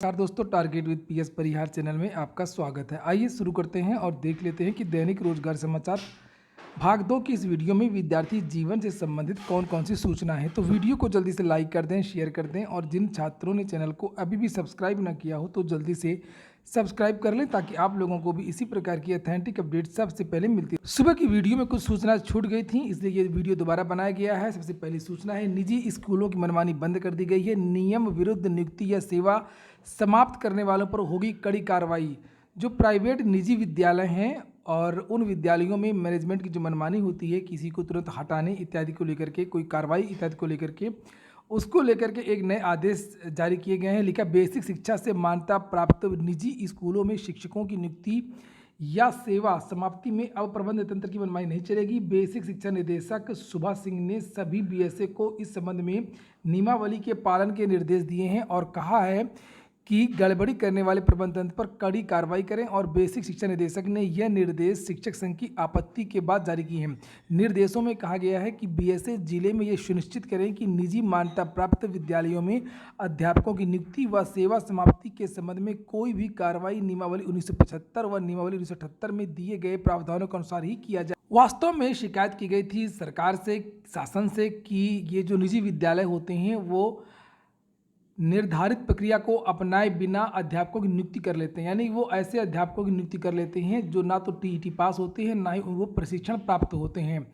नमस्कार दोस्तों, target with PS Parihar channel में आपका स्वागत है। आइए शुरू करते हैं और देख लेते हैं कि दैनिक रोजगार समाचार भाग 2 की इस वीडियो में विद्यार्थी जीवन से संबंधित कौन कौन सी सूचना है। तो वीडियो को जल्दी से लाइक कर दें, शेयर कर दें और जिन छात्रों ने चैनल को अभी भी सब्सक्राइब ना किया हो तो जल्दी से सब्सक्राइब कर लें ताकि आप लोगों को भी इसी प्रकार की अथेंटिक अपडेट सबसे पहले मिलती है। सुबह की वीडियो में कुछ सूचना छूट गई थी, इसलिए ये वीडियो दोबारा बनाया गया है। सबसे पहली सूचना है, निजी स्कूलों की मनमानी बंद कर दी गई है। नियम विरुद्ध नियुक्ति या सेवा समाप्त करने वालों पर होगी कड़ी कार्रवाई। जो प्राइवेट निजी विद्यालय हैं और उन विद्यालयों में मैनेजमेंट की जो मनमानी होती है, किसी को तुरंत हटाने इत्यादि को लेकर के, कोई कार्रवाई इत्यादि को लेकर के, उसको लेकर के एक नए आदेश जारी किए गए हैं। लिखा, बेसिक शिक्षा से मान्यता प्राप्त निजी स्कूलों में शिक्षकों की नियुक्ति या सेवा समाप्ति में अब प्रबंध तंत्र की मनमानी नहीं चलेगी। बेसिक शिक्षा निदेशक सुभा सिंह ने सभी बीएसए को इस संबंध में नियमावली के पालन के निर्देश दिए हैं और कहा है कि गड़बड़ी करने वाले प्रबंध तंत्र पर कड़ी कार्रवाई करें। और बेसिक शिक्षा निदेशक ने यह निर्देश शिक्षक संघ की आपत्ति के बाद जारी किए हैं। निर्देशों में कहा गया है कि बीएसए जिले में यह सुनिश्चित करें कि निजी मान्यता प्राप्त विद्यालयों में अध्यापकों की नियुक्ति व सेवा समाप्ति के संबंध में कोई भी कार्रवाई नियमावली 1975 व नियमावली 1978 में दिए गए प्रावधानों के अनुसार ही किया जाए। वास्तव में शिकायत की गई थी सरकार से, शासन से, कि ये जो निजी विद्यालय होते हैं वो निर्धारित प्रक्रिया को अपनाए बिना अध्यापकों की नियुक्ति कर लेते हैं। यानी वो ऐसे अध्यापकों की नियुक्ति कर लेते हैं जो ना तो टीईटी पास होते हैं, ना ही वो प्रशिक्षण प्राप्त होते हैं।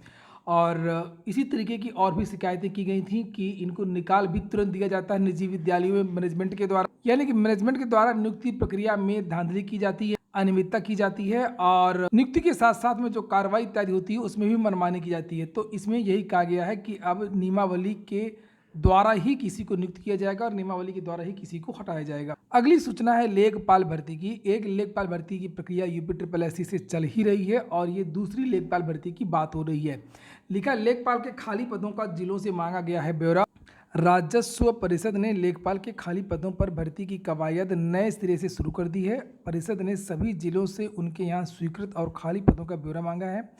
और इसी तरीके की और भी शिकायतें की गई थी कि इनको निकाल भी तुरंत दिया जाता है निजी विद्यालयों में मैनेजमेंट के द्वारा। यानी कि मैनेजमेंट के द्वारा नियुक्ति प्रक्रिया में धांधली की जाती है, अनियमितता की जाती है और नियुक्ति के साथ साथ में जो कार्रवाई इत्यादि होती है उसमें भी मनमानी की जाती है। तो इसमें यही कहा गया है कि अब नियमावली के द्वारा ही किसी को नियुक्त किया जाएगा और नियमावली के द्वारा ही किसी को हटाया जाएगा। अगली सूचना है लेखपाल भर्ती की। एक लेखपाल भर्ती की प्रक्रिया यूपी SSSC से चल ही रही है और ये दूसरी लेखपाल भर्ती की बात हो रही है। लिखा, लेखपाल के खाली पदों का जिलों से मांगा गया है ब्यौरा। राजस्व परिषद ने लेखपाल के खाली पदों पर भर्ती की कवायद नए सिरे से शुरू कर दी है। परिषद ने सभी जिलों से उनके यहाँ स्वीकृत और खाली पदों का ब्यौरा मांगा है।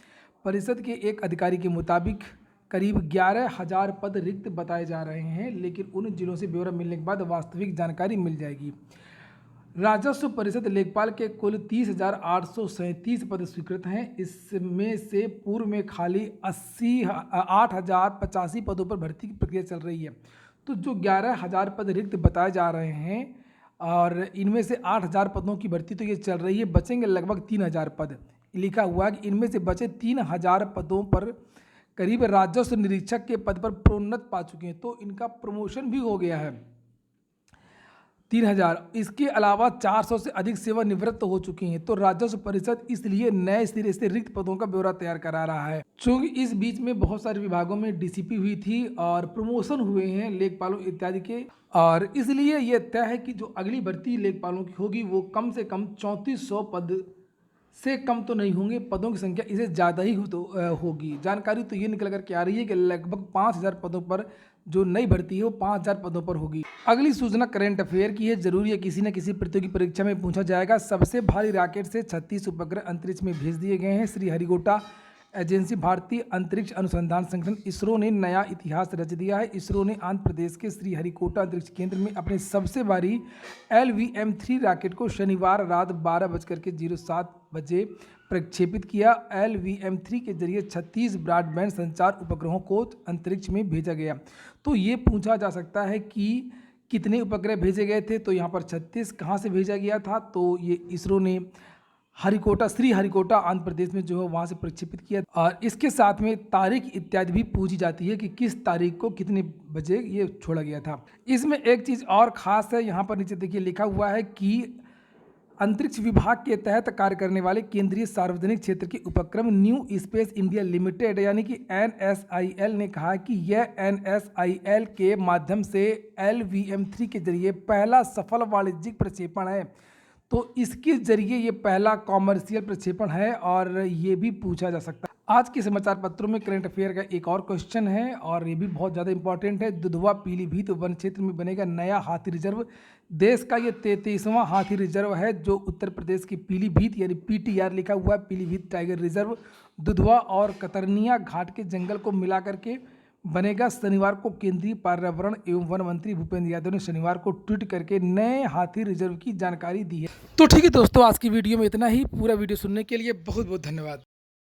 परिषद के एक अधिकारी के मुताबिक करीब 11,000 पद रिक्त बताए जा रहे हैं, लेकिन उन जिलों से ब्यौरा मिलने के बाद वास्तविक जानकारी मिल जाएगी। राजस्व परिषद लेखपाल के कुल 30,837 पद स्वीकृत हैं। इसमें से पूर्व में खाली 8,085 पदों पर भर्ती की प्रक्रिया चल रही है। तो जो 11,000 पद रिक्त बताए जा रहे हैं और इनमें से 8,000 पदों की भर्ती तो ये चल रही है, बचेंगे लगभग 3,000 पद। लिखा हुआ है कि इनमें से बचे 3,000 पदों पर करीब राजस्व निरीक्षक के पद पर प्रोन्नत पा चुके हैं, तो इनका प्रमोशन भी हो गया है 3,000। इसके अलावा 400 से अधिक सेवानिवृत्त हो चुकी हैं। तो राजस्व परिषद इसलिए नए सिरे से रिक्त पदों का ब्यौरा तैयार करा रहा है। चूंकि इस बीच में बहुत सारे विभागों में डीसीपी हुई थी और प्रमोशन हुए हैं लेखपालों इत्यादि के, और इसलिए यह तय है कि जो अगली भर्ती लेखपालों की होगी वो कम से कम 3400 पद से कम तो नहीं होंगे। पदों की संख्या इसे ज़्यादा ही होगी। जानकारी तो ये निकल कर के आ रही है कि लगभग 5,000 पदों पर जो नई भर्ती है वो 5,000 पदों पर होगी। अगली सूचना करंट अफेयर की है। जरूरी है किसी न किसी प्रतियोगी परीक्षा में पूछा जाएगा। सबसे भारी रॉकेट से 36 उपग्रह अंतरिक्ष में भेज दिए गए हैं। श्रीहरिकोटा एजेंसी भारतीय अंतरिक्ष अनुसंधान संगठन इसरो ने नया इतिहास रच दिया है। इसरो ने आंध्र प्रदेश के श्रीहरिकोटा अंतरिक्ष केंद्र में अपने सबसे भारी LVM-3 रॉकेट को शनिवार रात 12:07 बजे प्रक्षेपित किया। LVM-3 के जरिए 36 ब्रॉडबैंड संचार उपग्रहों को अंतरिक्ष में भेजा गया। तो ये पूछा जा सकता है कि कितने उपग्रह भेजे गए थे, तो यहाँ पर 36 कहाँ से भेजा गया था, तो ये इसरो ने श्रीहरिकोटा आंध्र प्रदेश में जो है वहाँ से प्रक्षेपित किया। और इसके साथ में तारीख इत्यादि भी पूछी जाती है कि किस तारीख को कितने बजे ये छोड़ा गया था। इसमें एक चीज़ और ख़ास है, यहाँ पर नीचे देखिए लिखा हुआ है कि अंतरिक्ष विभाग के तहत कार्य करने वाले केंद्रीय सार्वजनिक क्षेत्र के उपक्रम न्यू स्पेस इंडिया लिमिटेड यानी कि NSIL ने कहा कि यह NSIL के माध्यम से LVM-3 के जरिए पहला सफल वाणिज्यिक प्रक्षेपण है। तो इसके जरिए ये पहला कॉमर्शियल प्रक्षेपण है और ये भी पूछा जा सकता है। आज के समाचार पत्रों में करंट अफेयर का एक और क्वेश्चन है और ये भी बहुत ज़्यादा इंपॉर्टेंट है। दुधवा पीलीभीत वन क्षेत्र में बनेगा नया हाथी रिजर्व। देश का ये 33वां हाथी रिजर्व है जो उत्तर प्रदेश की पीलीभीत यानी PTR लिखा हुआ है, पीलीभीत टाइगर रिजर्व दुधवा और कतरनिया घाट के जंगल को मिला करके बनेगा। शनिवार को केंद्रीय पर्यावरण एवं वन मंत्री भूपेंद्र यादव ने शनिवार को ट्वीट करके नए हाथी रिजर्व की जानकारी दी है। तो ठीक है दोस्तों, आज की वीडियो में इतना ही। पूरा वीडियो सुनने के लिए बहुत बहुत धन्यवाद।